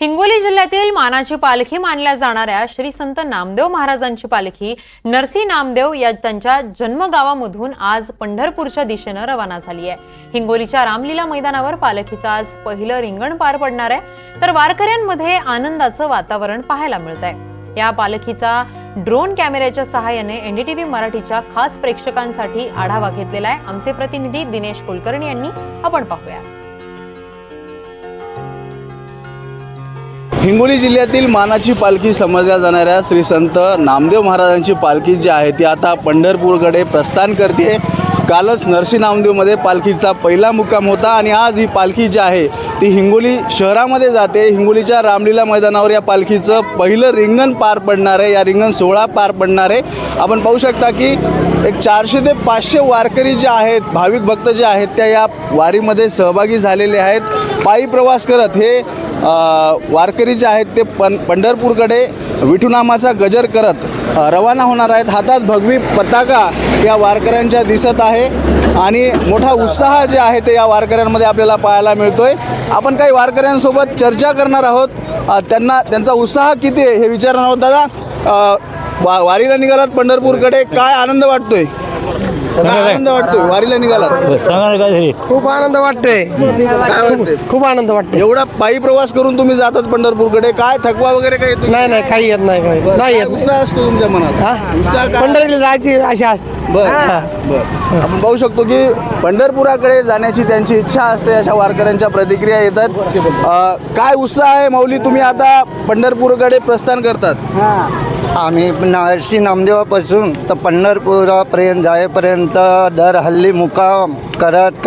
हिंगोली जिल्ह्यातील मानाची पालखी मानल्या जाणाऱ्या श्री संत नामदेव महाराजांची पालखी नरसी नामदेव या त्यांच्या जन्मगावामधून आज पंढरपूरच्या दिशेने रवाना झाली आहे। हिंगोलीच्या रामलीला मैदानावर पालखीचं आज पहिलं रिंगण पार पडणार आहे, तर वारकऱ्यांमध्ये आनंदाचं वातावरण पाहायला मिळत आहे। या पालखीचा ड्रोन कॅमेऱ्याच्या सहाय्याने एनडीटीव्ही मराठीच्या खास प्रेक्षकांसाठी आढावा घेतलेला आहे। आमचे प्रतिनिधी दिनेश कुलकर्णी यांनी आपण पाहूया। हिंगोली जिल्ह्यातील मानाची पालखी समजल्या जाणाऱ्या श्री संत नामदेव महाराजांची पालखी जी आहे ती आता पंढरपूरकडे प्रस्थान करते। कालच नरसी नामदेवमध्ये पालखीचा पहिला मुक्काम होता आणि आज ही पालखी जी आहे ती हिंगोली शहरामध्ये जाते। हिंगोलीच्या रामलीला मैदानावर या पालखीचं पहिलं रिंगण पार पडणार आहे, या रिंगण सोहळा पार पडणार आहे। आपण पाहू शकता की एक 400 ते 500 वारकरी जे आहेत, भाविक भक्त जे आहेत त्या या वारीमध्ये सहभागी झालेले आहेत। पायी प्रवास करत हे वारकरी जे आहेत ते पंढरपूरकडे विठुनामाचा गजर करत रवाना होणार आहेत। हातात भगवी पताका या वारकऱ्यांच्या दिसत आहे आणि मोठा उत्साह जे आहे ते या वारकऱ्यांमध्ये आपल्याला पाहायला मिळतोय। आपण काही वारकऱ्यांसोबत चर्चा करणार आहोत, त्यांचा उत्साह किती आहे हे विचारणार आहोत। दादा, वारीला निघालात पंढरपूरकडे, काय आनंद वाटतोय? आनंद वाटतोय वारीला निघालात? खूप आनंद वाटतोय। काय वाटतंय? खूप आनंद वाटतोय। एवढा पायी प्रवास करून तुम्ही जातात पंढरपूरकडे, काय थकवा वगैरे काय येतो? नाही काही येत नाही, नाही येत। उत्साह असतो तुमच्या मनात? उत्साह काय? पंढरीला जायची अशी असते। बरं, आपण पाहू शकतो की पंढरपुराकडे जाण्याची त्यांची इच्छा असते। अशा वारकऱ्यांच्या प्रतिक्रिया येतात। काय उत्साह आहे माऊली, तुम्ही आता पंढरपूरकडे प्रस्थान करतात? आम्ही नरसी नामदेवापासून तर पंढरपुरापर्यंत जाईपर्यंत दर हल्ली मुक्काम करत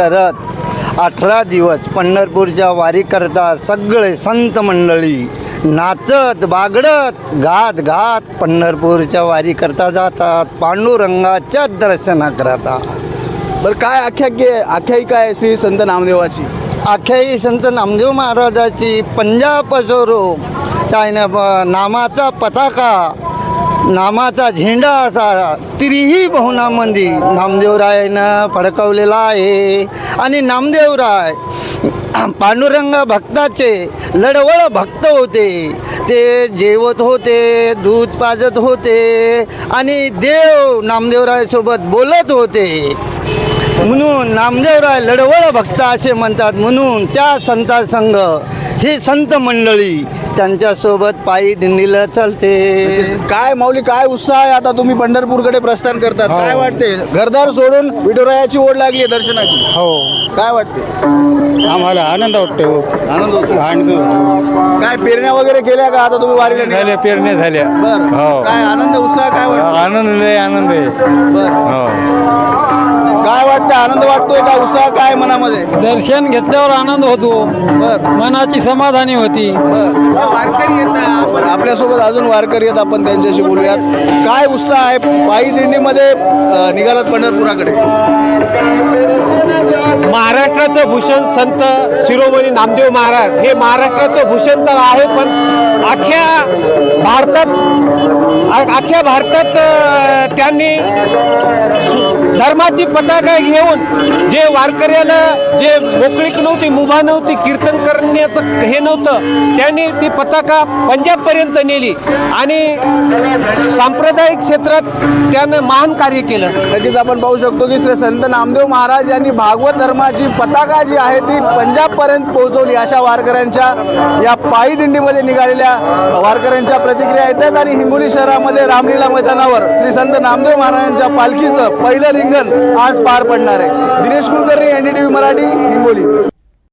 18 दिवस पंढरपूरच्या वारी करता सगळे संत मंडळी नाचत बागडत घात पंढरपूरच्या वारी करता जातात, पांडुरंगाच्या दर्शना करता। बरं, काय आख्यायिका आहे श्री संत नामदेवाची? आख्यायी संत नामदेव महाराजाची पंजाबपासून त्याने नामाचा पताका, नामाचा झेंडा असा त्रिही बहुनामध्ये नामदेवरायानं फडकवलेला आहे। आणि नामदेवराय पांडुरंग भक्ताचे लढवळ भक्त होते। ते जेवत होते, दूध पाजत होते आणि देव नामदेवरायासोबत बोलत होते, म्हणून नामदेवराय लढवळ भक्त असे म्हणतात। म्हणून त्या संतासंघ ही संत मंडळी त्यांच्यासोबत पायी दिंडीला चालते। काय माऊली, काय उत्साह आहे? आता तुम्ही पंढरपूरकडे प्रस्थान करतात, काय वाटते? घरदार सोडून विठुरायाची ओढ लागली दर्शनाची? हो, काय वाटते? आम्हाला आनंद वाटतो। आनंद होतो? आनंद होतो। काय पेरण्या वगैरे केल्या का आता तुम्ही वारीला निघाले? झाल्या, पेरण्या झाल्या। बरं, हो। काय आनंद उत्साह काय वाटतो? आनंद लय आनंद आहे। बरं, हो, काय वाटतं? आनंद वाटतोय का? उत्साह काय मनामध्ये? दर्शन घेतल्यावर आनंद होतो, बरं, मनाची समाधानी होती। आपल्यासोबत अजून वारकरी आहेत, आपण त्यांच्याशी बोलूयात। काय उत्साह आहे? पायी दिंडीमध्ये निघालात पंढरपुराकडे? महाराष्ट्राचं भूषण संत शिरोमणी नामदेव महाराज हे महाराष्ट्राचं भूषण तर आहे, पण अख्ख्या भारतात त्यांनी धर्माची पताका घेऊन जे वारकऱ्याला जे मोकळीक नव्हती, मुभा नव्हती, कीर्तन करण्याचं हे नव्हतं, त्यांनी ती पताका पंजाबपर्यंत नेली आणि सांप्रदायिक क्षेत्रात त्यानं महान कार्य केलं। नक्कीच आपण पाहू शकतो की श्री संत नामदेव महाराज यांनी भागवत धर्माची पताका जी आहे ती पंजाबपर्यंत पोहोचवली। अशा वारकऱ्यांच्या या पायी दिंडीमध्ये निघालेल्या वारकऱ्यांच्या प्रतिक्रिया येतात आणि हिंगोली शहरामध्ये रामलीला मैदानावर श्री संत नामदेव महाराजांच्या पालखीचं पहिलं रिंगण आज पार पडणार आहे। दिनेश कुलकर्णी, एनडीटीव्ही मराठी, हिंगोली।